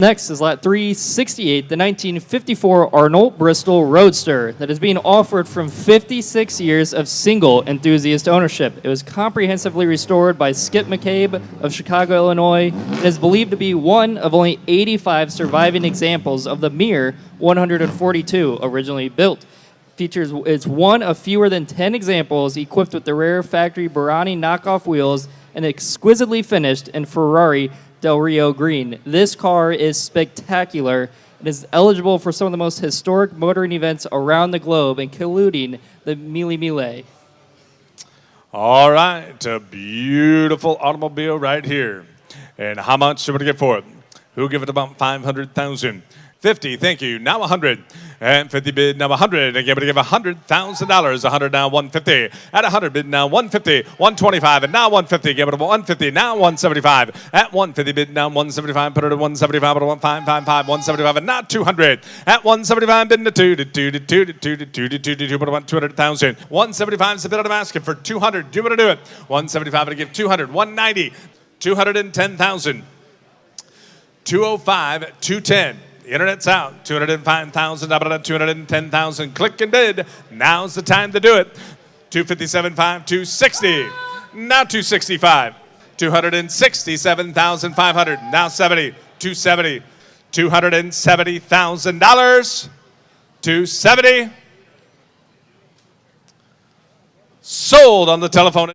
Next is lot 368, the 1954 Arnolt-Bristol Roadster that is being offered from 56 years of single enthusiast ownership. It was comprehensively restored by Skip McCabe of Chicago, Illinois, and is believed to be one of only 85 surviving examples of the mere 142 originally built. It's one of fewer than 10 examples equipped with the rare factory Borrani knockoff wheels and exquisitely finished in Ferrari Del Rio Green. This car is spectacular and is eligible for some of the most historic motoring events around the globe, including the Mille Miglia. All right, a beautiful automobile right here. And how much should we get for it? Who'll give it about 500,000? 50, thank you. Now 100. And 50 bid, now 100. Again, to give $100,000. 100 now 150. At 100 bid, now 150. 125, and now 150. Give it a 150, now 175. At 150 bid, now 175. Put it at 175, at 1555, 175, and now 200. At 175 bid, put about 200,000. 175 is the bid I'm asking for 200. Do you want to do it? 175 to give 200. 190, 210,000. 205, 210. The internet's out. 205,000, up at 210,000. Click and bid. Now's the time to do it. 257.5, 260. Now 265. 267,500. Now 70. 270. $270,000. 270. Sold on the telephone.